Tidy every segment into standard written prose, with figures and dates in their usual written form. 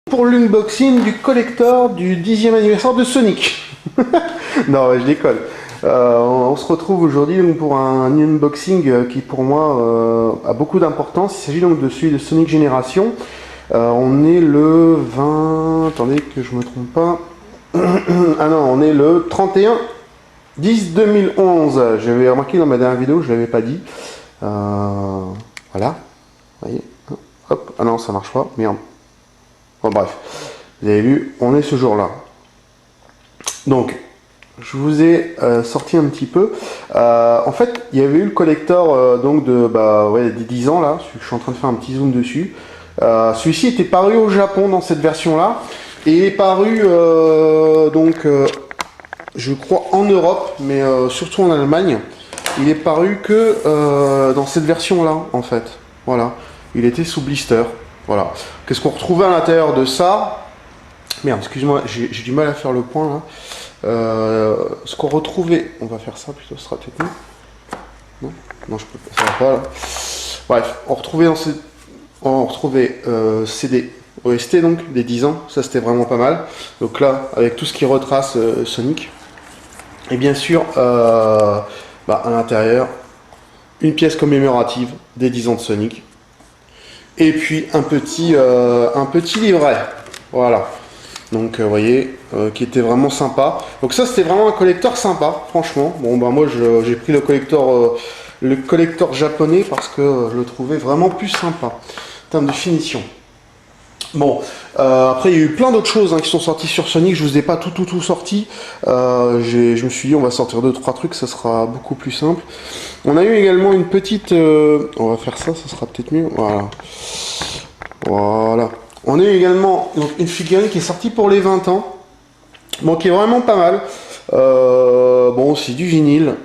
Pour l'unboxing du collector du 10e anniversaire de Sonic. Non, je déconne. On se retrouve aujourd'hui pour un unboxing qui pour moi a beaucoup d'importance. Il s'agit donc de celui de Sonic Génération. On est le 20... Attendez que je me trompe pas. Ah non, on est le 31/10/2011. J'avais remarqué dans ma dernière vidéo, je ne l'avais pas dit. Voilà. Vous voyez. Hop. Ah non, ça marche pas. Merde. Bon, bref. Vous avez vu, on est ce jour-là. Donc, je vous ai sorti un petit peu. En fait, il y avait eu le collector donc des 10 ans là. Je suis en train de faire un petit zoom dessus. Celui-ci était paru au Japon dans cette version-là. Et est paru je crois en Europe, mais surtout en Allemagne. Il est paru que dans cette version-là, en fait. Voilà. Il était sous blister. Voilà. Qu'est-ce qu'on retrouvait à l'intérieur de ça? Merde, excuse-moi, j'ai du mal à faire le point là. Ce qu'on retrouvait, on va faire ça plutôt, ce sera peut-être mieux. Non, je peux pas, ça va pas là. Bref, on retrouvait CD OST donc des 10 ans, ça c'était vraiment pas mal. Donc là, avec tout ce qui retrace Sonic. Et bien sûr, à l'intérieur, une pièce commémorative des 10 ans de Sonic. Et puis un petit livret, voilà. Donc vous voyez, qui était vraiment sympa. Donc ça c'était vraiment un collector sympa, franchement. Bon moi j'ai pris le collector japonais parce que je le trouvais vraiment plus sympa en termes de finition. Bon, après il y a eu plein d'autres choses qui sont sorties sur Sonic, je vous ai pas tout sorti. Je me suis dit on va sortir 2-3 trucs, ça sera beaucoup plus simple. On a eu également une petite... on va faire ça, ça sera peut-être mieux. Voilà. On a eu également donc, une figurine qui est sortie pour les 20 ans. Bon, qui est vraiment pas mal. Bon, c'est du vinyle.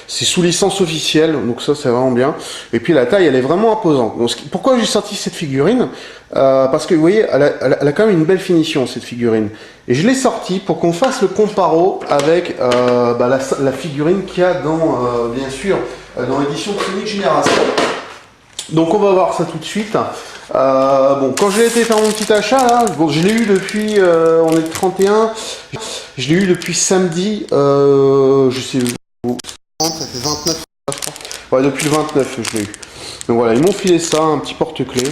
C'est sous licence officielle, donc ça c'est vraiment bien. Et puis la taille, elle est vraiment imposante. Donc, pourquoi j'ai sorti cette figurine? Parce que vous voyez, elle a quand même une belle finition cette figurine. Et je l'ai sortie pour qu'on fasse le comparo avec la figurine qu'il y a dans, bien sûr, dans l'édition Sonic Génération. Donc on va voir ça tout de suite. Quand j'ai été faire mon petit achat là, je l'ai eu depuis, on est le 31, je l'ai eu depuis samedi, je sais, ça fait 29, je crois. Ouais, depuis le 29 je l'ai eu. Donc voilà, ils m'ont filé ça, un petit porte-clés,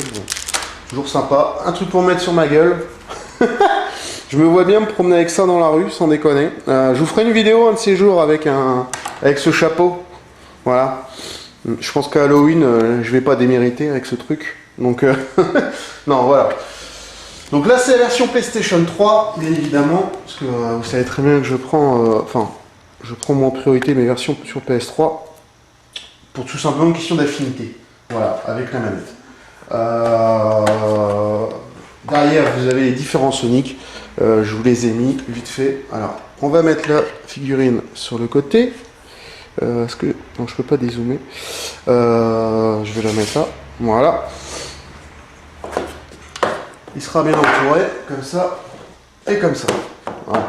toujours sympa, un truc pour mettre sur ma gueule. Je me vois bien me promener avec ça dans la rue, sans déconner. Je vous ferai une vidéo un de ces jours avec ce chapeau, voilà. Je pense qu'à Halloween, je vais pas démériter avec ce truc. Donc, non, voilà. Donc là, c'est la version PlayStation 3, bien évidemment. Parce que vous savez très bien que je prends en priorité mes versions sur PS3. Pour tout simplement une question d'affinité. Voilà, avec la manette. Derrière, vous avez les différents Sonic. Je vous les ai mis vite fait. Alors, on va mettre la figurine sur le côté. Non, je peux pas dézoomer. Je vais la mettre là. Voilà. Il sera bien entouré, comme ça et comme ça. Voilà.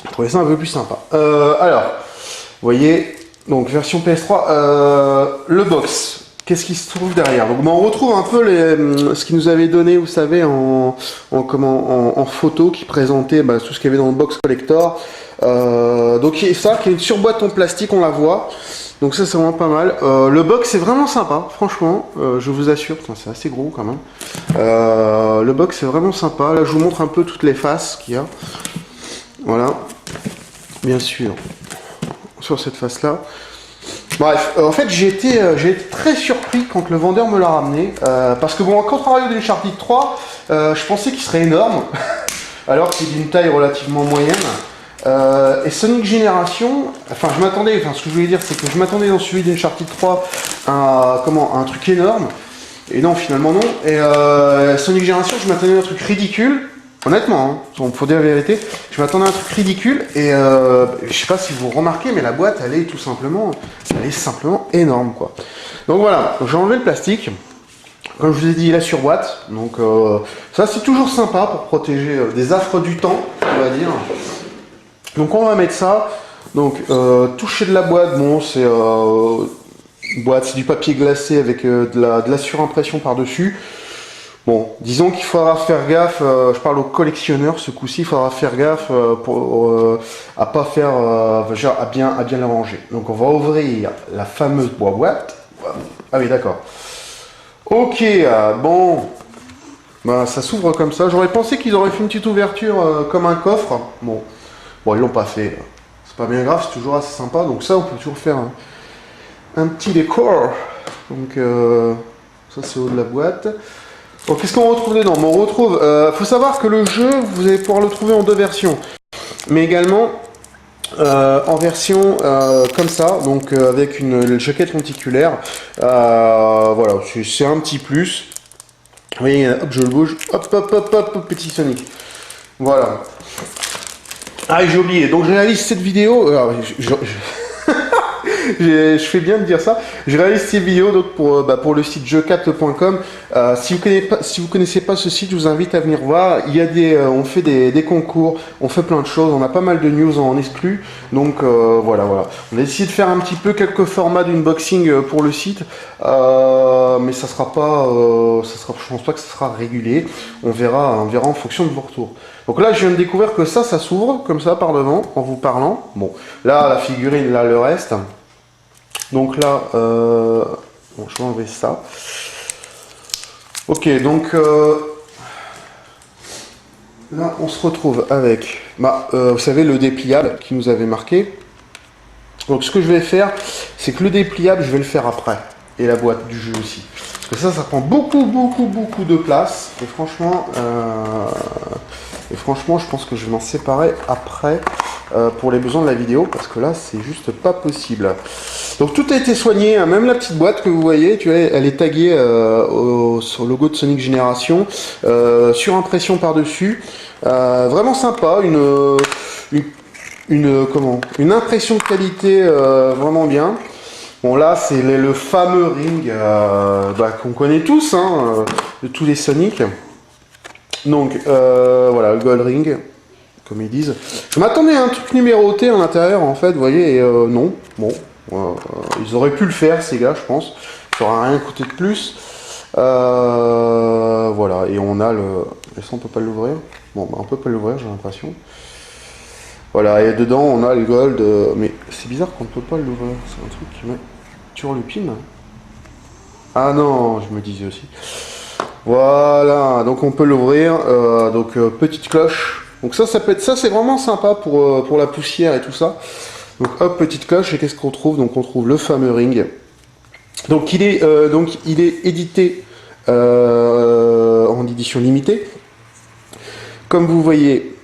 Je trouvais ça un peu plus sympa. Alors, vous voyez, donc version PS3, le box. Qu'est-ce qui se trouve derrière? Donc, on retrouve un peu ce qu'ils nous avait donné, vous savez, en photo, qui présentait tout ce qu'il y avait dans le box collector. Donc, il y a ça, qui est une surboîte en plastique, on la voit. Donc ça c'est vraiment pas mal. Le box c'est vraiment sympa, franchement, je vous assure, c'est assez gros quand même. Le box c'est vraiment sympa. Là je vous montre un peu toutes les faces qu'il y a. Voilà, bien sûr, sur cette face là. Bref, en fait j'ai été très surpris quand le vendeur me l'a ramené. Parce que bon, au contraire de l'Uncharted 3, je pensais qu'il serait énorme. Alors qu'il est d'une taille relativement moyenne. Et Sonic Génération, ce que je voulais dire, c'est que je m'attendais dans celui d'Uncharted 3 à un truc énorme, et non, finalement non. Et Sonic Génération, je m'attendais à un truc ridicule, honnêtement, pour dire la vérité, je m'attendais à un truc ridicule, et je sais pas si vous remarquez, mais la boîte, elle est simplement énorme, quoi. Donc voilà, j'ai enlevé le plastique. Comme je vous ai dit, la surboîte, donc ça c'est toujours sympa pour protéger des affres du temps, on va dire. Donc on va mettre ça. Donc toucher de la boîte, bon c'est boîte, c'est du papier glacé avec de la surimpression par-dessus. Bon, disons qu'il faudra faire gaffe, je parle aux collectionneurs ce coup-ci, il faudra faire gaffe à pas faire, genre à bien la ranger. Donc on va ouvrir la fameuse boîte. Ah oui, d'accord. Ok, bon, bah, ça s'ouvre comme ça. J'aurais pensé qu'ils auraient fait une petite ouverture comme un coffre. Bon, ils l'ont pas fait. C'est pas bien grave, c'est toujours assez sympa. Donc ça, on peut toujours faire un petit décor. Donc ça, c'est au haut de la boîte. Bon, qu'est-ce qu'on retrouve dedans? Bon, on retrouve. Faut savoir que le jeu, vous allez pouvoir le trouver en deux versions, mais également en version comme ça, donc avec une jaquette lenticulaire. Voilà, c'est un petit plus. Vous voyez, hop, je le bouge, hop, hop, hop, hop, petit Sonic. Voilà. Ah, j'ai oublié. Donc, je réalise cette vidéo. Alors, je fais bien de dire ça. Je réalise ces vidéos donc pour le site jeuxcapte.com. Si vous connaissez pas ce site, je vous invite à venir voir. Il y a on fait des concours, on fait plein de choses. On a pas mal de news en exclu. Donc voilà. On a essayé de faire un petit peu quelques formats d'unboxing pour le site, mais ça sera pas, je pense pas que ça sera régulier. On verra en fonction de vos retours. Donc là, je viens de découvrir que ça s'ouvre comme ça par devant en vous parlant. Bon, là la figurine, là le reste. Donc là, bon, je vais enlever ça. Ok, donc là, on se retrouve avec, vous savez, le dépliable qui nous avait marqué. Donc ce que je vais faire, c'est que le dépliable, je vais le faire après. Et la boîte du jeu aussi. Parce que ça prend beaucoup de place. Et franchement, je pense que je vais m'en séparer après pour les besoins de la vidéo. Parce que là, c'est juste pas possible. Donc tout a été soigné, hein, même la petite boîte que vous voyez, tu vois, elle est taguée sur le logo de Sonic Génération, sur impression par-dessus. Vraiment sympa, une impression de qualité vraiment bien. Bon là c'est le fameux ring qu'on connaît tous, hein, de tous les Sonic. Donc voilà, le Gold Ring, comme ils disent. Je m'attendais à un truc numéroté à l'intérieur en fait, vous voyez, et non. Bon, ils auraient pu le faire ces gars, je pense. Ça n'aurait rien coûté de plus. Voilà, et on a le... Et ça on peut pas l'ouvrir. Bon, on peut pas l'ouvrir, j'ai l'impression. Voilà, et dedans on a le gold, mais c'est bizarre qu'on ne peut pas l'ouvrir, c'est un truc qui me turlupine. Ah non, je me disais aussi. Voilà, donc on peut l'ouvrir, donc petite cloche. Donc ça peut être, ça c'est vraiment sympa pour la poussière et tout ça. Donc hop, petite cloche, et qu'est-ce qu'on trouve? Donc on trouve le fameux ring. Donc il est édité en édition limitée. Comme vous voyez,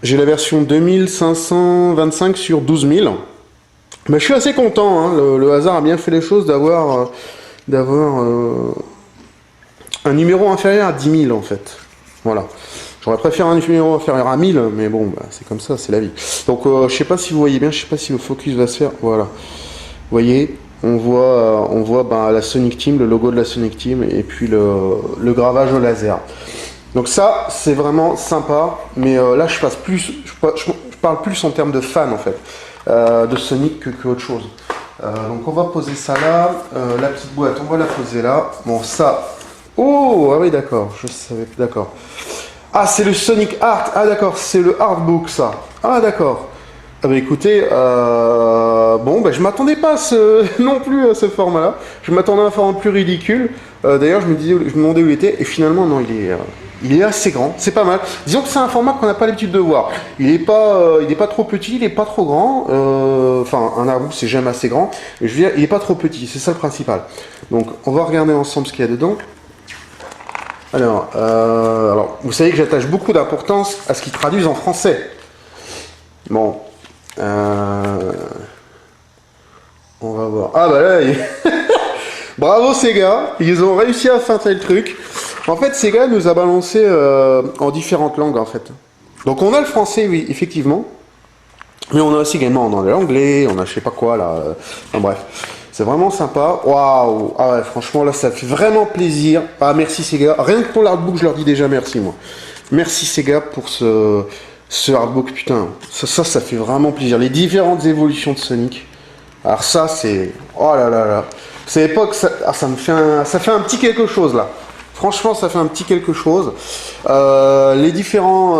j'ai la version 2525 sur 12000. Mais je suis assez content, hein. Le hasard a bien fait les choses d'avoir un numéro inférieur à 10 000 en fait. Voilà. J'aurais préféré un numéro inférieur à 1000, mais bon, c'est comme ça, c'est la vie. Donc je sais pas si vous voyez bien, je sais pas si le focus va se faire. Voilà. Vous voyez, on voit la Sonic Team, le logo de la Sonic Team, et puis le gravage au laser. Donc ça, c'est vraiment sympa, mais là, je parle plus en termes de fan, en fait, de Sonic que autre chose. Donc on va poser ça là, la petite boîte, on va la poser là. Bon, ça... Oh, ah oui, d'accord, je savais, d'accord. Ah, c'est le Sonic Art, ah d'accord, c'est le artbook, ça. Ah d'accord. Ah bah écoutez, je m'attendais pas non plus à ce format-là. Je m'attendais à un format plus ridicule. D'ailleurs, je me demandais où il était, et finalement, non, il est assez grand, c'est pas mal. Disons que c'est un format qu'on n'a pas l'habitude de voir. Il est pas trop petit, il est pas trop grand. Enfin, un artbook, c'est jamais assez grand. Mais je veux dire, il est pas trop petit, c'est ça le principal. Donc, on va regarder ensemble ce qu'il y a dedans. Alors, vous savez que j'attache beaucoup d'importance à ce qu'ils traduisent en français. Bon. On va voir. Ah bah là, bravo Sega, ils ont réussi à feinter le truc. En fait, Sega nous a balancé en différentes langues en fait. Donc on a le français, oui, effectivement. Mais on a aussi également l'anglais, on a je sais pas quoi là. Enfin bref. C'est vraiment sympa. Waouh! Ah ouais, franchement, là, ça fait vraiment plaisir. Ah, merci Sega. Rien que pour l'artbook, je leur dis déjà merci, moi. Merci Sega pour ce artbook, putain. Ça fait vraiment plaisir. Les différentes évolutions de Sonic. Alors ça, c'est... Oh là là là. C'est l'époque, ça me fait ça fait un petit quelque chose, là. Franchement, ça fait un petit quelque chose. Les différents...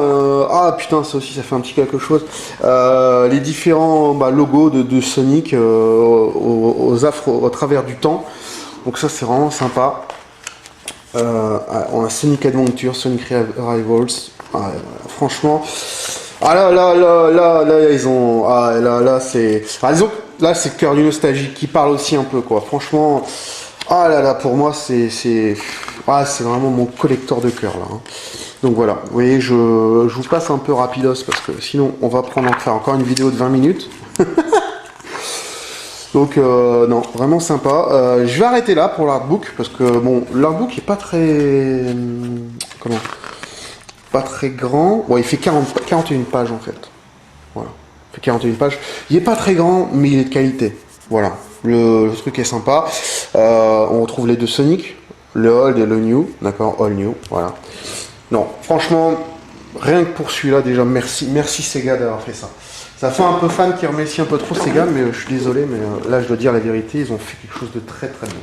ah putain, ça aussi, ça fait un petit quelque chose. Les différents logos de Sonic au travers du temps. Donc ça, c'est vraiment sympa. On a Sonic Adventure, Sonic Rivals. Ah, franchement... Ah là, ils ont... Ah là, c'est... Ah, disons, là, c'est le cœur du nostalgique qui parle aussi un peu, quoi. Franchement... Ah là, pour moi, c'est vraiment mon collector de cœur, là. Hein. Donc voilà, vous voyez, je vous passe un peu rapidos, parce que sinon, on va faire encore une vidéo de 20 minutes. Donc, non, vraiment sympa. Je vais arrêter là pour l'artbook, parce que, bon, l'artbook est pas très... comment? Pas très grand. Bon, il fait 41 pages, en fait. Voilà. Il fait 41 pages. Il est pas très grand, mais il est de qualité. Voilà. Le truc est sympa. On retrouve les deux Sonic, le old et le new. D'accord, all new. Voilà. Non, franchement, rien que pour celui-là, déjà, merci Sega d'avoir fait ça. Ça fait un peu fan qui remercie un peu trop Sega, mais je suis désolé, mais là, je dois dire la vérité, ils ont fait quelque chose de très très bon.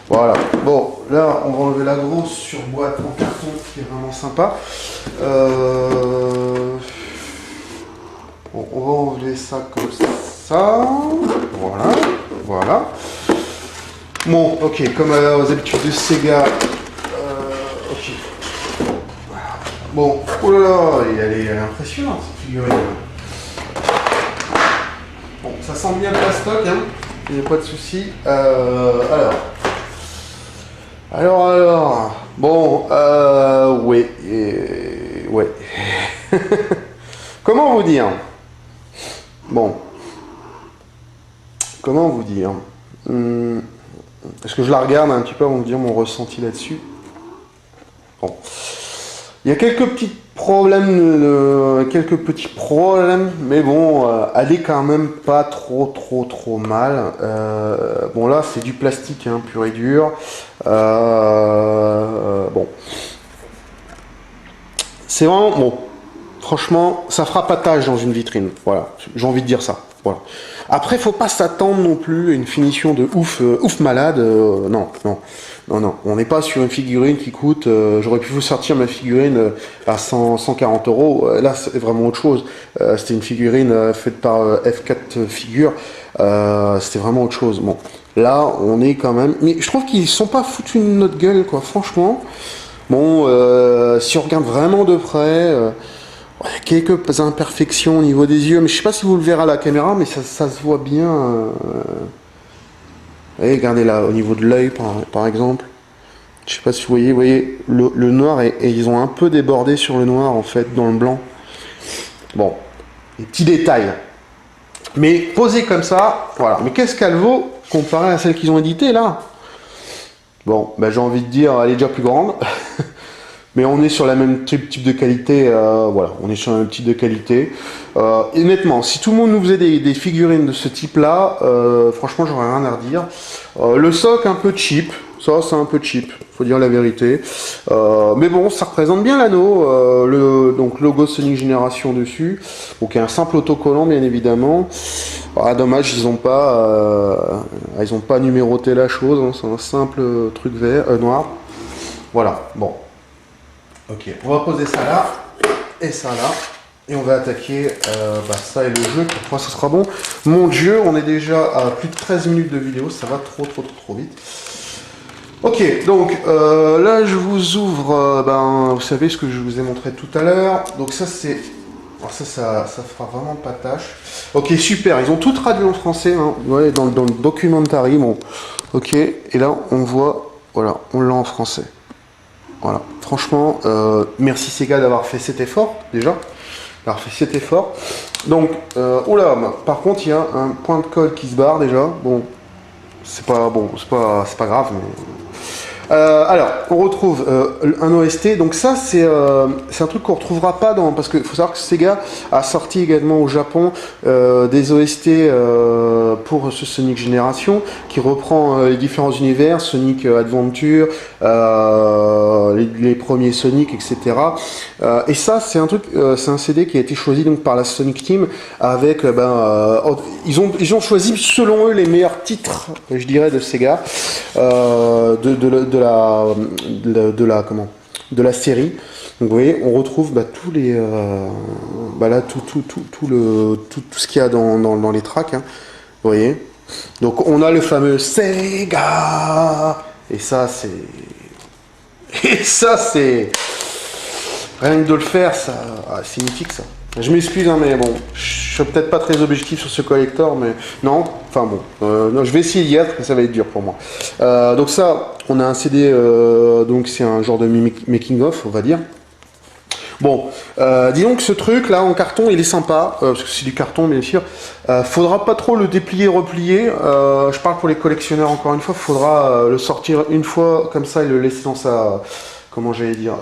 Voilà. Bon, là, on va enlever la grosse surboîte en carton qui est vraiment sympa. Bon, on va enlever ça comme ça. Voilà. Bon, ok, comme aux habitudes de Sega. Ok. Voilà. Bon, oh là là, elle est impressionnante cette figurine. Bon, ça sent bien le plastoc, hein. Il n'y a pas de souci. Alors. Bon, ouais. Ouais. Comment vous dire? Bon. Comment vous dire? Est-ce que je la regarde un petit peu avant de dire mon ressenti là-dessus? Bon. Il y a quelques petits problèmes, mais bon, elle est quand même pas trop mal. Bon là, c'est du plastique, hein, pur et dur. Bon. C'est vraiment bon. Franchement, ça fera pas tâche dans une vitrine. Voilà, j'ai envie de dire ça. Voilà. Après, faut pas s'attendre non plus à une finition de ouf malade. Non. On n'est pas sur une figurine qui coûte. J'aurais pu vous sortir ma figurine à 140 euros. Là, c'est vraiment autre chose. C'était une figurine faite par F4 Figure. C'était vraiment autre chose. Bon, là, on est quand même. Mais je trouve qu'ils sont pas foutus de notre gueule, quoi. Franchement. Bon, si on regarde vraiment de près. Il y a quelques imperfections au niveau des yeux, mais je sais pas si vous le verrez à la caméra, mais ça se voit bien. Regardez là, au niveau de l'œil, par exemple. Je sais pas si vous voyez le noir, et ils ont un peu débordé sur le noir, en fait, dans le blanc. Bon, des petits détails. Mais posé comme ça, voilà. Mais qu'est-ce qu'elle vaut comparé à celle qu'ils ont éditée, là? Bon, ben, j'ai envie de dire, elle est déjà plus grande. Mais on est sur la même type de qualité, voilà, on est sur le même type de qualité. Et honnêtement, si tout le monde nous faisait des figurines de ce type-là, franchement, j'aurais rien à redire. Le soc un peu cheap, ça c'est un peu cheap, faut dire la vérité. Mais bon, ça représente bien l'anneau, donc logo Sonic Génération dessus, donc un simple autocollant bien évidemment. Ah, dommage, ils ont pas numéroté la chose, hein, c'est un simple truc noir. Voilà, bon. Ok, on va poser ça là, et ça là, et on va attaquer ça et le jeu, pour moi ça sera bon. Mon Dieu, on est déjà à plus de 13 minutes de vidéo, ça va trop vite. Ok, donc là je vous ouvre, vous savez ce que je vous ai montré tout à l'heure, donc ça c'est... Alors ça fera vraiment pas tâche. Ok, super, ils ont tout traduit en français, hein, ouais, dans le documentary, bon, ok, et là on voit, voilà, on l'a en français. Voilà, franchement, merci Sega d'avoir fait cet effort, déjà. Donc, oula, par contre, il y a un point de colle qui se barre, déjà. Bon, c'est pas grave, mais... Alors, on retrouve un OST. Donc ça, c'est un truc qu'on retrouvera pas dans... Parce qu'il faut savoir que Sega a sorti également au Japon des OST pour ce Sonic Génération, qui reprend les différents univers, Sonic Adventure, les premiers Sonic, etc. Et ça, c'est un truc, c'est un CD qui a été choisi donc par la Sonic Team avec, ils ont choisi selon eux les meilleurs titres, je dirais, de Sega, de la série. Donc vous voyez, on retrouve tous les, là tout ce qu'il y a dans les tracks. Hein, vous voyez. Donc on a le fameux Sega. Et ça c'est rien que de le faire, ça, c'est mythique ça. Je m'excuse, hein, mais bon, je suis peut-être pas très objectif sur ce collector, mais non, enfin bon, non, je vais essayer d'y être, mais ça va être dur pour moi. Donc ça, on a un CD, donc c'est un genre de making-of, on va dire. Bon, disons que ce truc là en carton, il est sympa, parce que c'est du carton bien sûr. Faudra pas trop le déplier, replier. Je parle pour les collectionneurs encore une fois, faudra le sortir une fois comme ça et le laisser dans sa... Comment j'allais dire,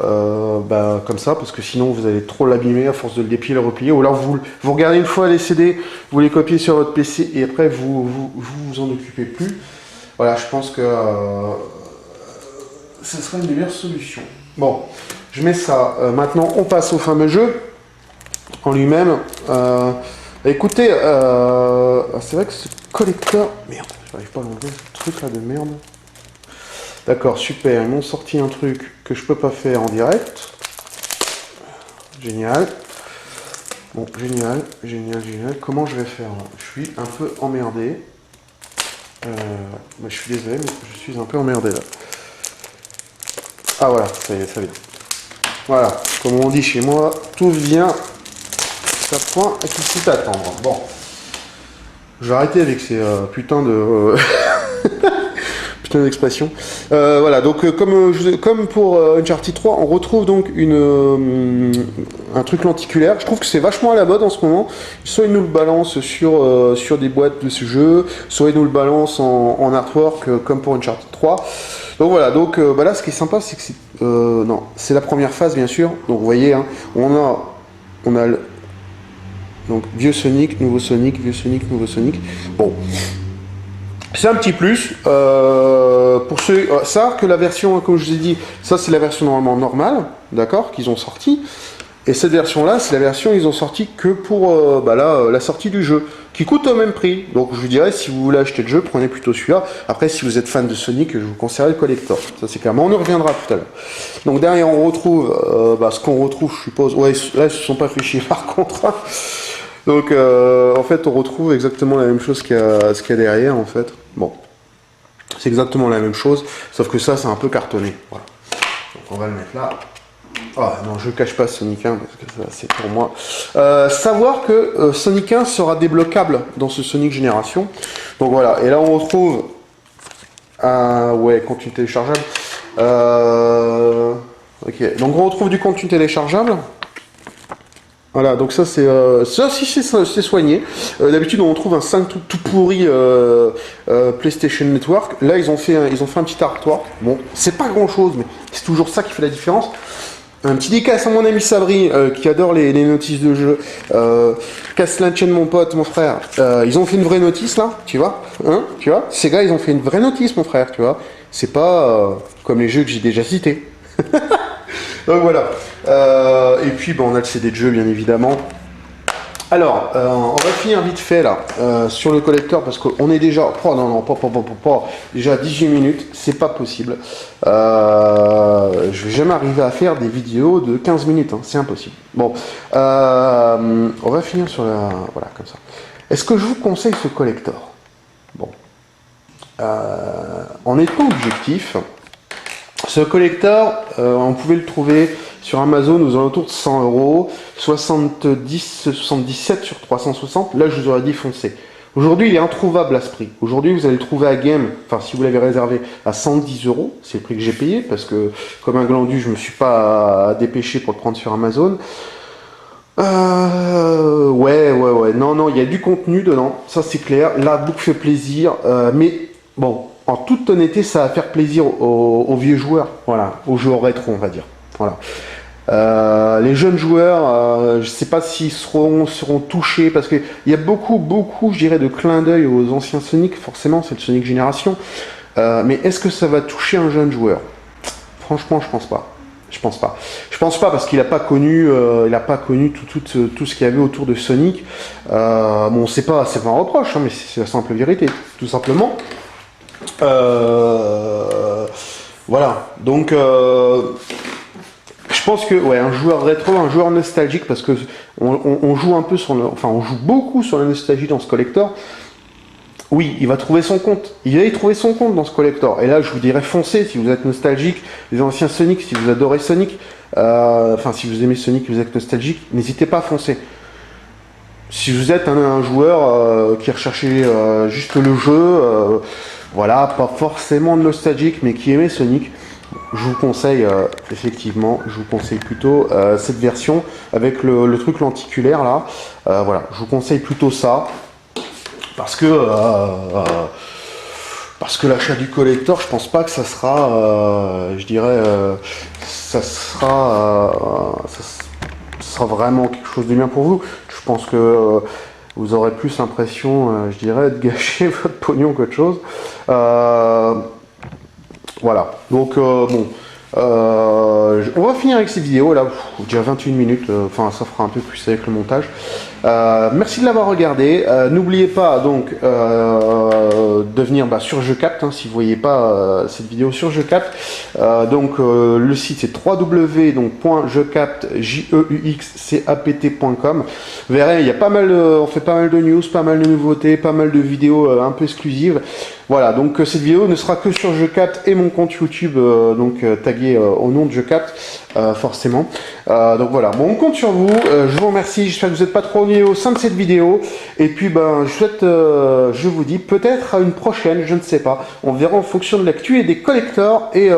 comme ça, parce que sinon vous allez trop l'abîmer à force de le déplier, le replier, ou alors vous regardez une fois les CD, vous les copiez sur votre PC et après vous en occupez plus. Voilà, je pense que ce serait une des meilleures solutions. Bon, je mets ça. Maintenant, on passe au fameux jeu en lui-même. Écoutez, c'est vrai que ce collecteur... Merde, j'arrive pas à l'enlever, ce truc là de merde. D'accord, super, ils m'ont sorti un truc que je peux pas faire en direct. Génial. Bon, génial. Comment je vais faire là? Je suis un peu emmerdé. Je suis désolé, mais je suis un peu emmerdé là. Ah voilà, ça y est, ça vient. Voilà, comme on dit chez moi, tout vient. Ça point et qu'il faut attendre. Bon. Je vais arrêter avec ces putains de... d'expression. Voilà, donc comme pour Uncharted 3, on retrouve donc un truc lenticulaire. Je trouve que c'est vachement à la mode en ce moment. Soit ils nous le balancent sur des boîtes de ce jeu, soit ils nous le balancent en artwork comme pour Uncharted 3. Donc voilà, donc là ce qui est sympa c'est que c'est la première phase bien sûr. Donc vous voyez, hein, on a donc vieux Sonic, nouveau Sonic, vieux Sonic, nouveau Sonic. Bon. C'est un petit plus pour ceux. Ça, que la version, comme je vous ai dit, ça c'est la version normalement normale, d'accord, qu'ils ont sorti. Et cette version-là, c'est la version ils ont sorti que pour la sortie du jeu, qui coûte au même prix. Donc je vous dirais, si vous voulez acheter le jeu, prenez plutôt celui-là. Après, si vous êtes fan de Sonic, je vous conseillerais le collector. Ça c'est clairement. On y reviendra tout à l'heure. Donc derrière, on retrouve ce qu'on retrouve, je suppose. Ouais, là, ils se sont pas fait chier par contre. Hein. Donc en fait, on retrouve exactement la même chose qu'il y a derrière en fait. Bon, c'est exactement la même chose, sauf que ça, c'est un peu cartonné. Voilà. Donc on va le mettre là. Ah non, je cache pas Sonic 1 parce que ça, c'est pour moi. Savoir que Sonic 1 sera débloquable dans ce Sonic Génération. Donc voilà, et là on retrouve contenu téléchargeable. Ok, donc on retrouve du contenu téléchargeable. Voilà, donc ça c'est soigné. D'habitude on trouve un 5 tout pourri PlayStation Network. Là ils ont fait un petit artwork. Bon, c'est pas grand chose, mais c'est toujours ça qui fait la différence. Un petit dédicace à mon ami Sabri qui adore les notices de jeu. Casse la chaîne mon pote, mon frère. Ils ont fait une vraie notice là, tu vois, hein, tu vois. Ces gars ils ont fait une vraie notice mon frère, tu vois. C'est pas comme les jeux que j'ai déjà cités. Donc voilà. Et puis on a le CD de jeu bien évidemment. Alors, on va finir vite fait là sur le collecteur parce qu'on est déjà... déjà 18 minutes, c'est pas possible. Je vais jamais arriver à faire des vidéos de 15 minutes, hein, c'est impossible. Bon, on va finir sur la... Voilà, comme ça. Est-ce que je vous conseille ce collector? Bon. En étant objectif, ce collector, on pouvait le trouver sur Amazon aux alentours de 100 €, 77 sur 360. Là, je vous aurais dit foncez. Aujourd'hui, il est introuvable à ce prix. Aujourd'hui, vous allez le trouver à Game, enfin, si vous l'avez réservé, à 110 €. C'est le prix que j'ai payé parce que, comme un glandu, je me suis pas dépêché pour le prendre sur Amazon. Ouais. Non, il y a du contenu dedans. Ça, c'est clair. La boucle fait plaisir. Mais bon, en toute honnêteté, ça va faire plaisir aux vieux joueurs, voilà, aux joueurs rétro, on va dire. Voilà. Les jeunes joueurs, je ne sais pas s'ils seront touchés, parce qu'il y a beaucoup, je dirais, de clins d'œil aux anciens Sonic, forcément, c'est le Sonic Génération. Mais est-ce que ça va toucher un jeune joueur? Franchement, je pense pas. Je pense pas. Je pense pas parce qu'il n'a pas connu, tout ce qu'il y avait autour de Sonic. Bon, c'est pas un reproche, hein, mais c'est la simple vérité, tout simplement. Voilà. Donc, je pense que ouais, un joueur rétro, un joueur nostalgique, parce que on joue un peu on joue beaucoup sur la nostalgie dans ce collector. Oui, il va trouver son compte. Il va y trouver son compte dans ce collector. Et là, je vous dirais foncez si vous êtes nostalgique, les anciens Sonic, si vous adorez Sonic, si vous aimez Sonic et vous êtes nostalgique, n'hésitez pas à foncer. Si vous êtes un joueur qui recherchait juste le jeu, voilà, pas forcément nostalgique, mais qui aimait Sonic, je vous conseille effectivement, je vous conseille plutôt cette version avec le truc lenticulaire là. Voilà, je vous conseille plutôt ça. Parce que l'achat du collector, je pense pas que ça sera, ça sera vraiment quelque chose de bien pour vous. Je pense que vous aurez plus l'impression, je dirais, de gâcher votre pognon qu'autre chose. Voilà. Donc bon. On va finir avec cette vidéo là, déjà 21 minutes, ça fera un peu plus avec le montage. Merci de l'avoir regardé. N'oubliez pas donc de venir sur JeuxCapte, hein, si vous voyez pas cette vidéo sur JeuxCapte. Le site c'est www.jeuxcapt.com. Vous verrez, il y a on fait pas mal de news, pas mal de nouveautés, pas mal de vidéos un peu exclusives. Voilà, donc cette vidéo ne sera que sur JeuxCapte et mon compte YouTube, tagué au nom de JeuxCapte, forcément. Donc voilà, bon, on compte sur vous. Je vous remercie. J'espère que vous n'êtes pas trop ennuyés au sein de cette vidéo. Et puis, je vous dis peut-être à une prochaine, je ne sais pas. On verra en fonction de l'actu et des collectors et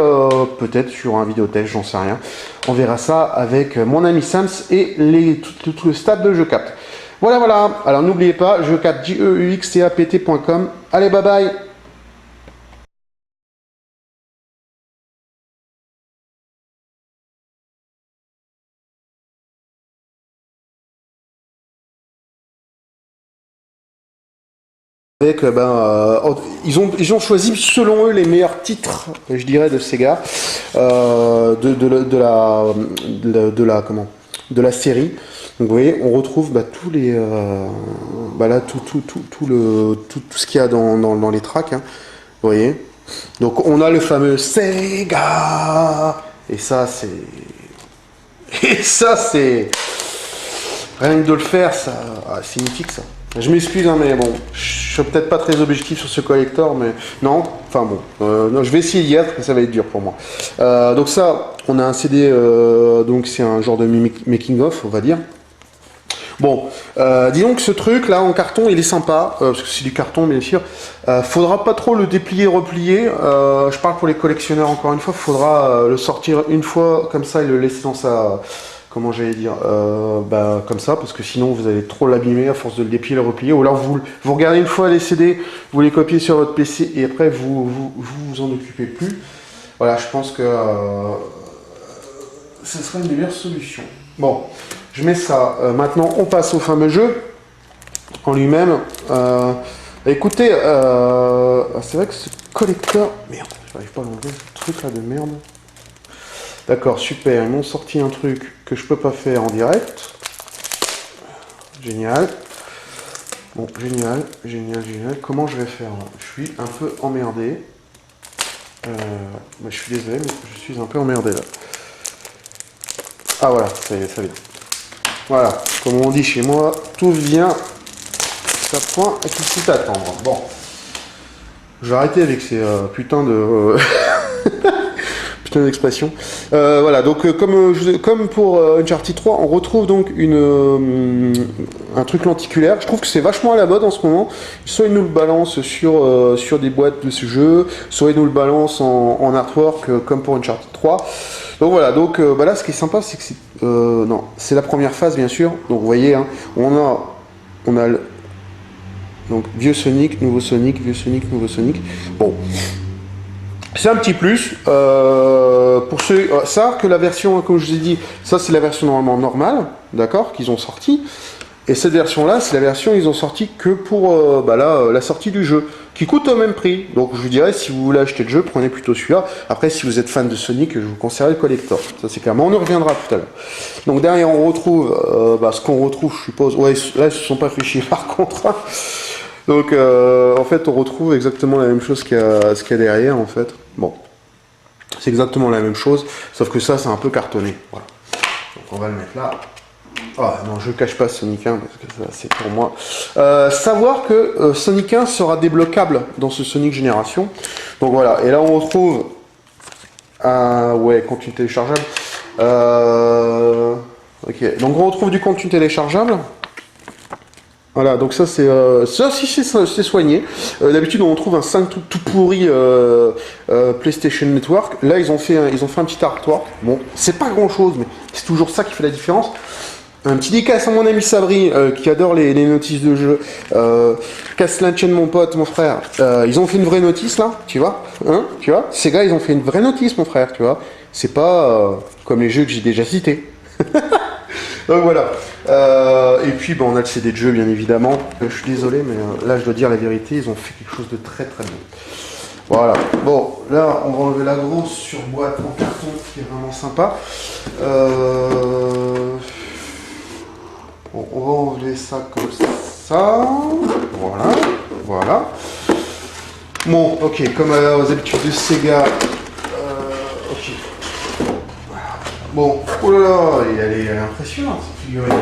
peut-être sur un vidéotech, j'en sais rien. On verra ça avec mon ami Sams et tout le staff de JeuxCapte. Voilà. Alors n'oubliez pas, JeuxCapte, jeuxcapt.com. Allez, bye bye. Ils ont choisi selon eux les meilleurs titres, je dirais, de Sega, de la série. Donc vous voyez, on retrouve tous les, tout ce qu'il y a dans les tracks. Hein, vous voyez. Donc on a le fameux Sega, et ça c'est rien que de le faire, ça, c'est mythique ça. Je m'excuse, hein, mais bon, je suis peut-être pas très objectif sur ce collector, mais non, non, je vais essayer d'y être, mais ça va être dur pour moi. Donc ça, on a un CD, donc c'est un genre de making-of, on va dire. Bon, disons que ce truc là en carton, il est sympa, parce que c'est du carton bien sûr. Faudra pas trop le déplier, replier. Je parle pour les collectionneurs encore une fois, faudra le sortir une fois comme ça et le laisser dans sa... Comment j'allais dire, comme ça, parce que sinon vous allez trop l'abîmer à force de le déplier, le replier, ou alors vous regardez une fois les CD, vous les copiez sur votre PC et après vous en occupez plus. Voilà, je pense que ce serait une des meilleures solutions. Bon, je mets ça. Maintenant, on passe au fameux jeu en lui-même. Écoutez, c'est vrai que ce collecteur... Merde, j'arrive pas à l'enlever, ce truc là de merde. D'accord, super, ils m'ont sorti un truc que je peux pas faire en direct. Génial. Bon, génial. Comment je vais faire? Je suis un peu emmerdé. Je suis désolé, mais je suis un peu emmerdé là. Ah voilà, ça y est, ça vient. Voilà, comme on dit chez moi, tout vient à point et qu'il faut attendre. Bon. Je vais arrêter avec ces putains de... d'expression. Voilà, donc comme pour Uncharted 3, on retrouve donc un truc lenticulaire. Je trouve que c'est vachement à la mode en ce moment. Soit ils nous le balancent sur des boîtes de ce jeu, soit ils nous le balancent en artwork comme pour Uncharted 3. Donc voilà, donc là ce qui est sympa c'est que c'est la première phase bien sûr. Donc vous voyez, hein, on a donc vieux Sonic, nouveau Sonic, vieux Sonic, nouveau Sonic. Bon. C'est un petit plus. Pour ceux, ça, que la version, comme je vous ai dit, ça c'est la version normalement normale, d'accord, qu'ils ont sorti. Et cette version-là, c'est la version ils ont sorti que pour la sortie du jeu, qui coûte au même prix. Donc je vous dirais, si vous voulez acheter le jeu, prenez plutôt celui-là. Après, si vous êtes fan de Sonic, je vous conseillerais le collector. Ça c'est clairement, on y reviendra tout à l'heure. Donc derrière, on retrouve ce qu'on retrouve, je suppose. Ouais, là, ils se sont pas fait chier par contre. Donc en fait, on retrouve exactement la même chose qu'il y a derrière, en fait. Bon, c'est exactement la même chose, sauf que ça, c'est un peu cartonné. Voilà. Donc on va le mettre là. Ah non, je cache pas Sonic 1 parce que ça c'est pour moi. Savoir que Sonic 1 sera débloquable dans ce Sonic Génération. Donc voilà, et là on retrouve contenu téléchargeable. Ok, donc on retrouve du contenu téléchargeable. Voilà, donc ça c'est c'est soigné. D'habitude on trouve un 5 tout pourri PlayStation Network. Là ils ont fait un petit artwork. Bon, c'est pas grand chose, mais c'est toujours ça qui fait la différence. Un petit dédicace à mon ami Sabri qui adore les notices de jeu. Casse la chaîne mon pote, mon frère. Ils ont fait une vraie notice là, tu vois, hein, tu vois. Ces gars ils ont fait une vraie notice mon frère, tu vois. C'est pas comme les jeux que j'ai déjà cités. Donc voilà. Et puis on a le CD de jeu bien évidemment. Je suis désolé mais là je dois dire la vérité, ils ont fait quelque chose de très très bon. Voilà. Bon, là on va enlever la grosse surboîte en carton qui est vraiment sympa. Bon, on va enlever ça comme ça. Voilà, voilà. Bon, ok, comme aux habitudes de Sega. Ok. Voilà. Bon, oh là là, elle est impressionnante cette figurine.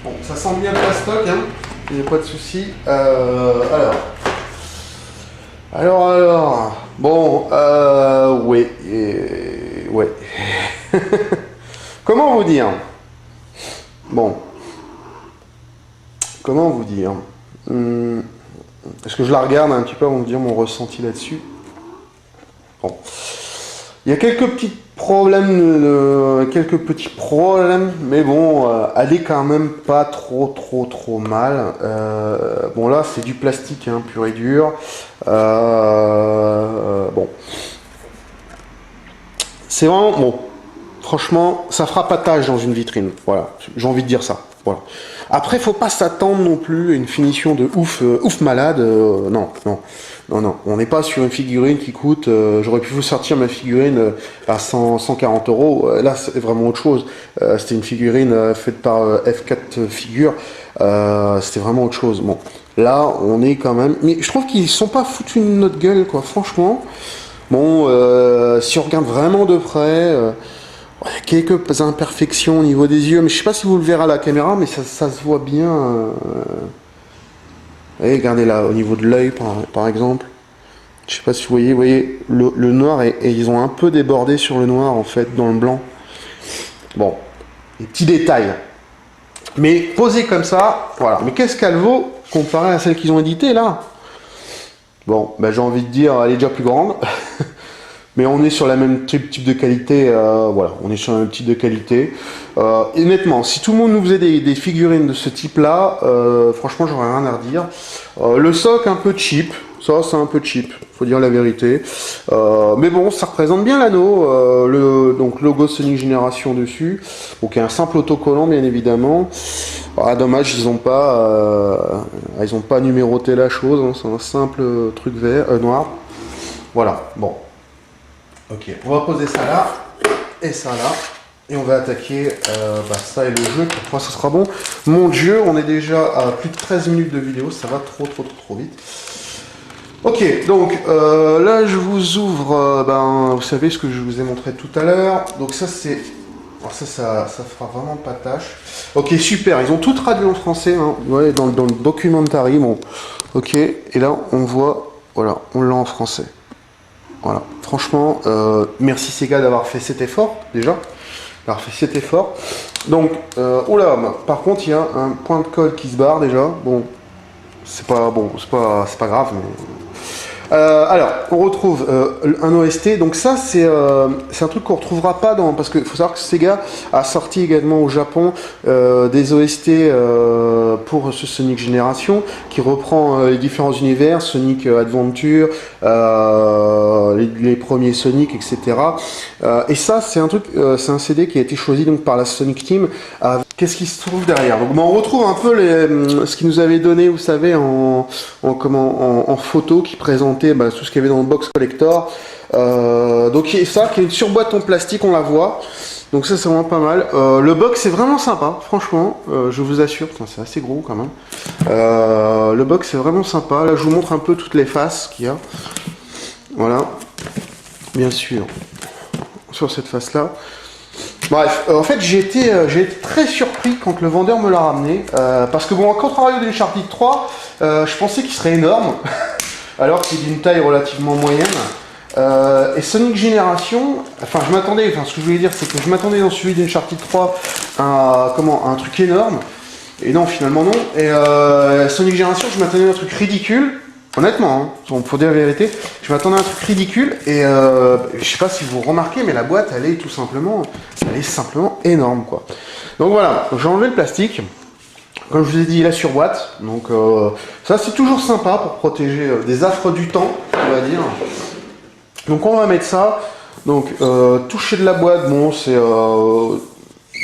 Bon, ça sent bien le plastoc, hein. Il n'y a pas de souci. Alors. Bon, ouais. Ouais. Comment vous dire? Bon, comment vous dire? Est-ce que je la regarde un petit peu avant de dire mon ressenti là-dessus? Bon, il y a quelques petits problèmes, mais bon, elle est quand même pas trop mal. Bon là, c'est du plastique, hein, pur et dur. Bon, c'est vraiment bon. Franchement, ça fera pas tâche dans une vitrine. Voilà, j'ai envie de dire ça. Voilà. Après, faut pas s'attendre non plus à une finition de ouf malade. Non. On n'est pas sur une figurine qui coûte. J'aurais pu vous sortir ma figurine à 140 euros. Là, c'est vraiment autre chose. C'était une figurine faite par F4 Figure. C'était vraiment autre chose. Bon, là, on est quand même. Mais je trouve qu'ils sont pas foutus de notre gueule, quoi. Franchement. Bon, si on regarde vraiment de près. Il y a quelques imperfections au niveau des yeux, mais je sais pas si vous le verrez à la caméra, mais ça se voit bien. Regardez là, au niveau de l'œil, par exemple. Je sais pas si vous voyez le noir, et ils ont un peu débordé sur le noir, en fait, dans le blanc. Bon, des petits détails. Mais posé comme ça, voilà. Mais qu'est-ce qu'elle vaut comparé à celle qu'ils ont éditée, là? Bon, bah, j'ai envie de dire, elle est déjà plus grande. Mais on est sur la même type de qualité, voilà, on est sur le même type de qualité. Et honnêtement, si tout le monde nous faisait des figurines de ce type-là, franchement, j'aurais rien à redire. Le soc un peu cheap, ça c'est un peu cheap, faut dire la vérité. Mais bon, ça représente bien l'anneau, donc logo Sonic Génération dessus. Donc un simple autocollant bien évidemment. Dommage, ils ont pas numéroté la chose, hein, c'est un simple truc noir. Voilà, bon. Ok, on va poser ça là, et ça là, et on va attaquer ça et le jeu, pour moi ça sera bon. Mon Dieu, on est déjà à plus de 13 minutes de vidéo, ça va trop vite. Ok, donc là je vous ouvre, vous savez ce que je vous ai montré tout à l'heure. Donc ça c'est, ça fera vraiment pas tâche. Ok, super, ils ont tout traduit en français, hein, ouais, dans le documentary, bon. Ok, et là on voit, voilà, on l'a en français. Voilà, franchement, merci Sega d'avoir fait cet effort, déjà. Donc, par contre, il y a un point de colle qui se barre déjà. Bon, c'est pas grave, mais... Alors, on retrouve un OST. Donc ça, c'est un truc qu'on retrouvera pas dans... Parce qu'il faut savoir que Sega a sorti également au Japon des OST pour ce Sonic Génération, qui reprend les différents univers, Sonic Adventure, les premiers Sonic, etc. Et ça, c'est un truc, c'est un CD qui a été choisi donc par la Sonic Team. Qu'est-ce qui se trouve derrière? Donc, on retrouve un peu ce qu'ils nous avait donné, vous savez, en photo, qui présentait tout ce qu'il y avait dans le box collector. Donc ça, qui est une surboîte en plastique, on la voit. Donc ça, c'est vraiment pas mal. Le box est vraiment sympa, franchement, je vous assure. C'est assez gros quand même. Le box est vraiment sympa. Là, je vous montre un peu toutes les faces qu'il y a. Voilà, bien sûr, sur cette face-là. Bref, en fait, j'ai été très surpris quand le vendeur me l'a ramené. Parce que bon, à contrario de l'Uncharted 3, je pensais qu'il serait énorme, alors qu'il est d'une taille relativement moyenne. Et Sonic Génération, enfin je m'attendais, ce que je voulais dire, c'est que je m'attendais dans celui d'Uncharted 3 à un truc énorme. Et non, finalement non. Et Sonic Génération, je m'attendais à un truc ridicule. Honnêtement, faut dire la vérité, je m'attendais à un truc ridicule et je sais pas si vous remarquez, mais la boîte, elle est simplement énorme, quoi. Donc voilà, j'ai enlevé le plastique, comme je vous ai dit, la surboîte, donc ça c'est toujours sympa pour protéger des affres du temps, on va dire. Donc on va mettre ça, donc toucher de la boîte, bon c'est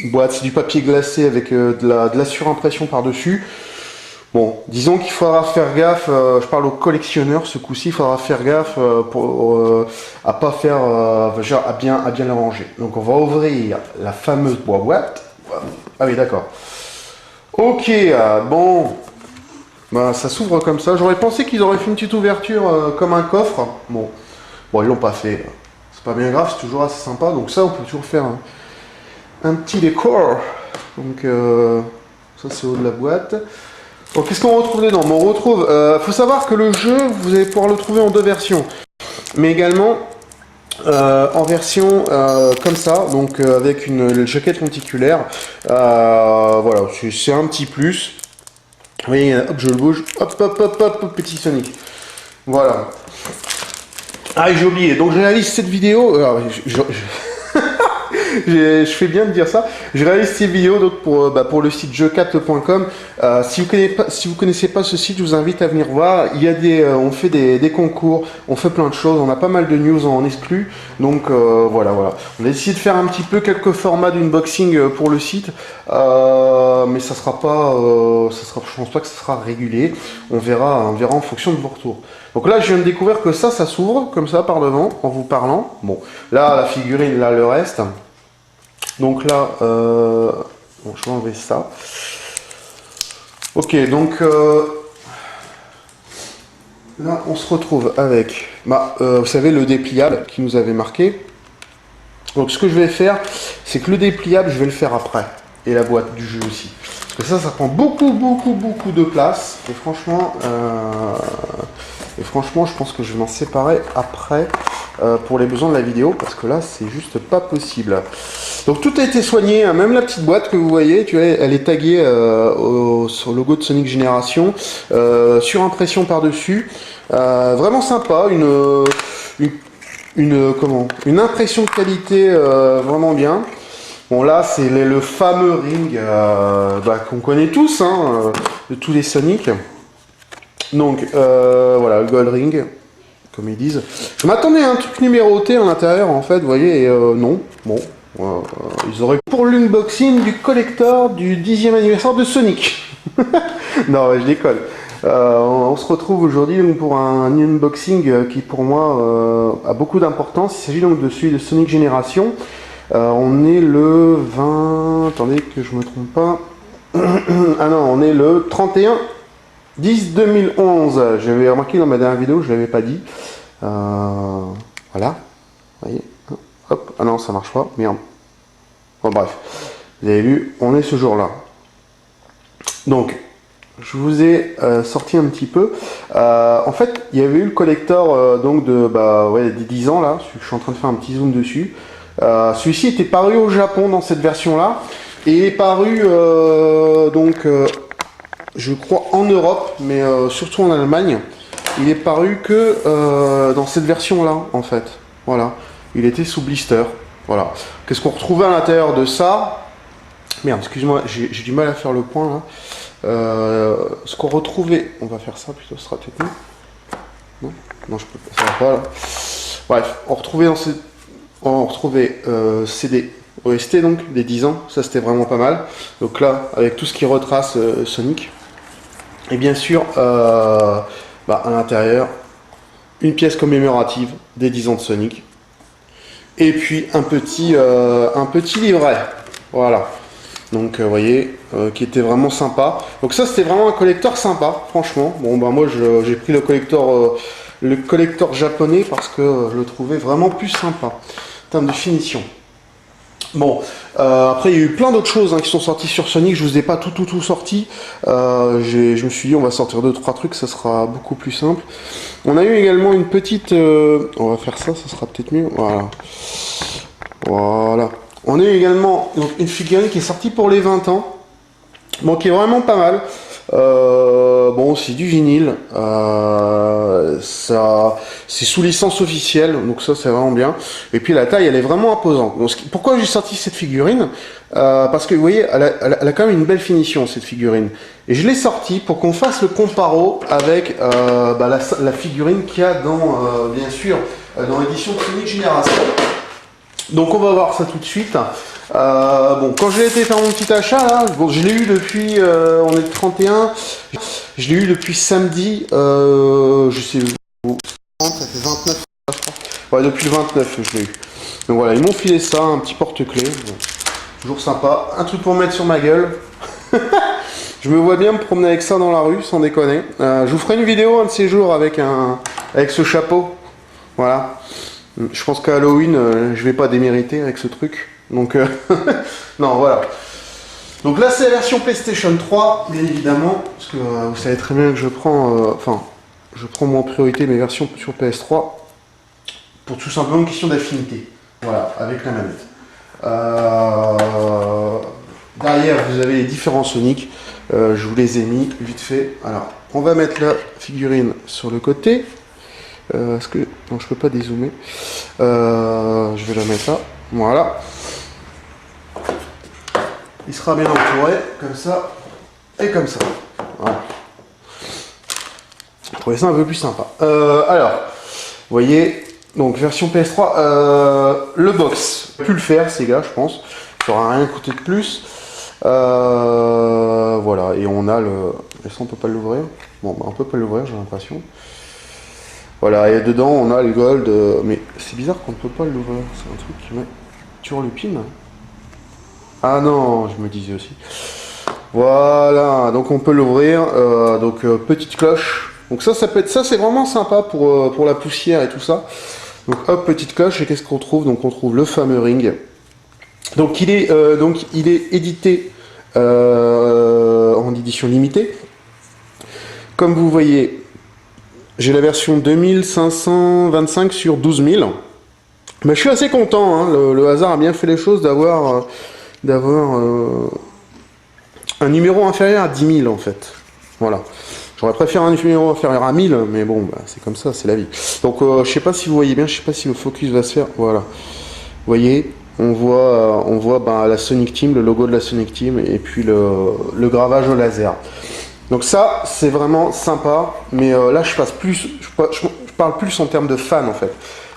boîte, c'est du papier glacé avec de la surimpression par-dessus. Bon, disons qu'il faudra faire gaffe, je parle aux collectionneurs ce coup-ci, il faudra faire gaffe à pas faire, à bien la ranger. Donc on va ouvrir la fameuse boîte. Ah oui, d'accord. Ok, bon, ça s'ouvre comme ça. J'aurais pensé qu'ils auraient fait une petite ouverture comme un coffre. Bon, ils l'ont pas fait. C'est pas bien grave, c'est toujours assez sympa. Donc ça, on peut toujours faire un petit décor. Donc ça, c'est au haut de la boîte. Bon, qu'est-ce qu'on retrouve dedans? On retrouve, faut savoir que le jeu, vous allez pouvoir le trouver en deux versions, mais également en version comme ça, donc avec une jaquette lenticulaire. Voilà, c'est un petit plus. Vous voyez, hop, je le bouge, hop, petit Sonic. Voilà. Ah, j'ai oublié. Donc je réalise cette vidéo. Alors, je fais bien de dire ça. Je réalise ces vidéos donc pour le site jeu4.com. Si vous connaissez pas ce site, je vous invite à venir voir. Il y a on fait des concours, on fait plein de choses, on a pas mal de news en exclu. Donc voilà. On a décidé de faire un petit peu quelques formats d'unboxing pour le site, mais ça sera pas, je pense pas que ça sera régulier. On verra en fonction de vos retours. Donc là, je viens de découvrir que ça s'ouvre comme ça par devant en vous parlant. Bon, là la figurine, là le reste. Donc là, bon, je vais enlever ça. Ok, donc là, on se retrouve avec, vous savez, le dépliable qui nous avait marqué. Donc ce que je vais faire, c'est que le dépliable, je vais le faire après. Et la boîte du jeu aussi. Parce que ça prend beaucoup de place. Et franchement, je pense que je vais m'en séparer après pour les besoins de la vidéo. Parce que là, c'est juste pas possible. Donc tout a été soigné, hein, même la petite boîte que vous voyez, tu vois, elle est taguée sur le logo de Sonic Génération, sur impression par-dessus. Vraiment sympa, une impression de qualité vraiment bien. Bon là c'est le fameux ring qu'on connaît tous, hein, de tous les Sonic. Donc voilà, le Gold Ring, comme ils disent. Je m'attendais à un truc numéroté à l'intérieur en fait, vous voyez, et non, bon. Ils auraient pour l'unboxing du collector du 10e anniversaire de Sonic. Non, je déconne. On se retrouve aujourd'hui pour un unboxing qui pour moi a beaucoup d'importance. Il s'agit donc de celui de Sonic Génération. On est le 20... Attendez que je me trompe pas. Ah non, on est le 31/10/2011. J'avais remarqué dans ma dernière vidéo, je ne l'avais pas dit. Voilà. Vous voyez. Hop. Ah non, ça marche pas. Merde. Bon, bref. Vous avez vu, on est ce jour-là. Donc, je vous ai sorti un petit peu. En fait, il y avait eu le collector donc des 10 ans là. Je suis en train de faire un petit zoom dessus. Celui-ci était paru au Japon dans cette version-là. Et est paru je crois en Europe, mais surtout en Allemagne. il est paru que dans cette version-là, en fait. Voilà. Il était sous blister. Voilà. Qu'est-ce qu'on retrouvait à l'intérieur de ça? Merde, excuse-moi, j'ai du mal à faire le point là. Ce qu'on retrouvait, on va faire ça plutôt, ce sera peut-être mieux. Non, non, je peux pas, ça va pas là. Bref, on retrouvait CD OST donc des 10 ans, ça c'était vraiment pas mal. Donc là, avec tout ce qui retrace Sonic. Et bien sûr, à l'intérieur, une pièce commémorative des 10 ans de Sonic. Et puis un petit livret. Voilà. Donc vous voyez, qui était vraiment sympa. Donc ça c'était vraiment un collector sympa, franchement. Bon bah moi j'ai pris le collector japonais parce que je le trouvais vraiment plus sympa en termes de finition. Bon, après il y a eu plein d'autres choses qui sont sorties sur Sonic, je vous ai pas tout sorti. Je me suis dit on va sortir 2-3 trucs, ça sera beaucoup plus simple. On a eu également une petite... on va faire ça, ça sera peut-être mieux. Voilà. Voilà. On a eu également donc, une figurine qui est sortie pour les 20 ans. Bon, qui est vraiment pas mal. Bon, c'est du vinyle. C'est sous licence officielle, donc ça c'est vraiment bien. Et puis la taille, elle est vraiment imposante. Donc, pourquoi j'ai sorti cette figurine? Parce que vous voyez, elle a quand même une belle finition cette figurine. Et je l'ai sortie pour qu'on fasse le comparo avec la figurine qu'il y a dans, bien sûr, dans l'édition Sonic Génération. Donc on va voir ça tout de suite. Bon, quand j'ai été faire mon petit achat, là, bon, je l'ai eu depuis, on est le 31, je l'ai eu depuis samedi, je sais où, ça fait 29, je crois. Ouais, depuis le 29, je l'ai eu. Donc voilà, ils m'ont filé ça, un petit porte-clés, bon, toujours sympa, un truc pour mettre sur ma gueule. Je me vois bien me promener avec ça dans la rue, sans déconner. Je vous ferai une vidéo un de ces jours avec ce chapeau, voilà. Je pense qu'à Halloween, je vais pas démériter avec ce truc. Donc, non, voilà. Donc là, c'est la version PlayStation 3, bien évidemment. Parce que vous savez très bien que je prends en priorité mes versions sur PS3. Pour tout simplement une question d'affinité. Voilà, avec la manette. Derrière, vous avez les différents Sonic. Je vous les ai mis vite fait. Alors, on va mettre la figurine sur le côté. Est-ce que... Non, je peux pas dézoomer. Je vais la mettre là. Voilà. Il sera bien entouré, comme ça, et comme ça. Voilà. Je trouvais ça un peu plus sympa. Alors, vous voyez, donc version PS3, le box. On a pu le faire, ces gars, je pense. Ça n'aura rien coûté de plus. Voilà, et on a le... Ça, on peut pas l'ouvrir. Bon, bah, on peut pas l'ouvrir, j'ai l'impression. Voilà, et dedans on a les gold, mais c'est bizarre qu'on ne peut pas l'ouvrir, c'est un truc qui met sur le pin. Ah non, je me disais aussi. Voilà, donc on peut l'ouvrir, petite cloche. Donc ça peut être ça, c'est vraiment sympa pour la poussière et tout ça. Donc hop, petite cloche, et qu'est-ce qu'on trouve? Donc on trouve le fameux ring. Donc il est édité en édition limitée. Comme vous voyez, j'ai la version 2525 sur 12 000. Mais je suis assez content, hein. Le hasard a bien fait les choses d'avoir un numéro inférieur à 10 000 en fait. Voilà. J'aurais préféré un numéro inférieur à 1000, mais bon, bah, c'est comme ça, c'est la vie. Donc je sais pas si vous voyez bien, je sais pas si le focus va se faire. Voilà. Vous voyez, on voit la Sonic Team, le logo de la Sonic Team, et puis le gravage au laser. Donc ça, c'est vraiment sympa, mais là, je parle plus en termes de fan, en fait,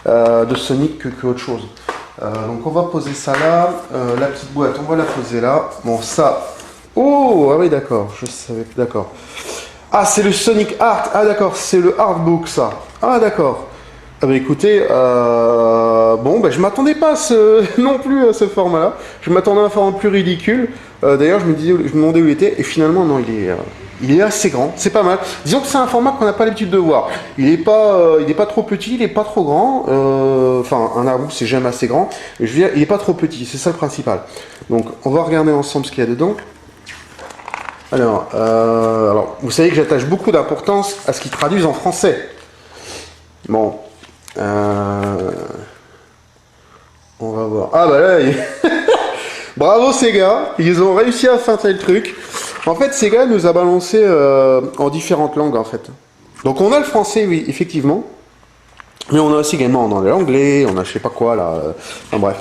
de Sonic que autre chose. Donc on va poser ça là, la petite boîte, on va la poser là. Bon, ça... Oh, ah oui, d'accord, je savais, d'accord. Ah, c'est le Sonic Art, ah d'accord, c'est le artbook, ça. Ah d'accord. Ah bah écoutez, je m'attendais pas non plus à ce format-là. Je m'attendais à un format plus ridicule. D'ailleurs, je me demandais où il était, et finalement, non, il est assez grand, c'est pas mal. Disons que c'est un format qu'on n'a pas l'habitude de voir. Il est pas trop petit, il est pas trop grand. Un artbook, c'est jamais assez grand. Mais je veux dire, il est pas trop petit, c'est ça le principal. Donc, on va regarder ensemble ce qu'il y a dedans. Alors, vous savez que j'attache beaucoup d'importance à ce qu'ils traduisent en français. Bon. On va voir. Ah bah là, bravo Sega, ils ont réussi à feinter le truc. En fait, Sega nous a balancé en différentes langues en fait. Donc on a le français, oui, effectivement. Mais on a aussi également l'anglais, on a je sais pas quoi là. Enfin bref,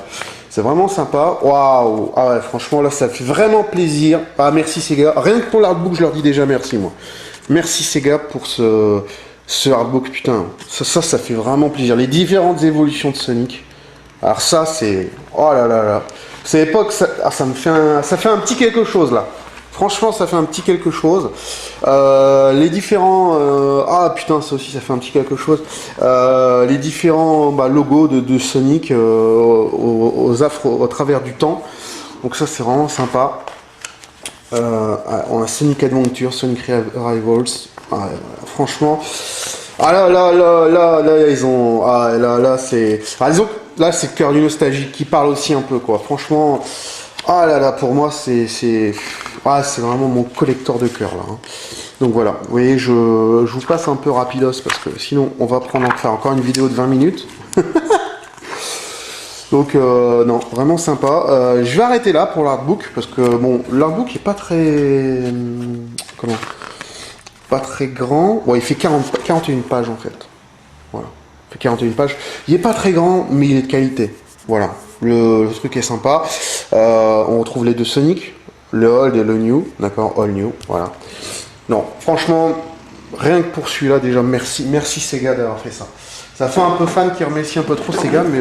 c'est vraiment sympa. Waouh! Ah ouais, franchement là, ça fait vraiment plaisir. Ah merci Sega. Rien que pour l'artbook, je leur dis déjà merci moi. Merci Sega pour ce artbook, putain. Ça fait vraiment plaisir. Les différentes évolutions de Sonic. Alors ça, c'est... Oh là là là. C'est l'époque, ça me fait ça fait un petit quelque chose là. Franchement, ça fait un petit quelque chose. Les différents... Ah putain, ça aussi, ça fait un petit quelque chose. Les différents logos de Sonic aux affres au travers du temps. Donc ça, c'est vraiment sympa. On a Sonic Adventure, Sonic Rivals. Franchement... Ah là, ils ont... Ah là, c'est... Ah, disons, là, c'est le cœur du nostalgie qui parle aussi un peu, quoi. Franchement... Ah là, pour moi, c'est vraiment mon collector de cœur, là. Hein. Donc voilà, vous voyez, je vous passe un peu rapidos, parce que sinon, on va faire encore une vidéo de 20 minutes. Donc, non, vraiment sympa. Je vais arrêter là pour l'artbook, parce que, bon, l'artbook est pas très... Comment? Pas très grand. Ouais, il fait 41 pages, en fait. Voilà. Il fait 41 pages. Il est pas très grand, mais il est de qualité. Voilà. Le truc est sympa. On retrouve les deux Sonic, le old et le new. D'accord, all new. Voilà. Non, franchement, rien que pour celui-là, déjà, merci Sega d'avoir fait ça. Ça fait un peu fan qui remercie un peu trop Sega, mais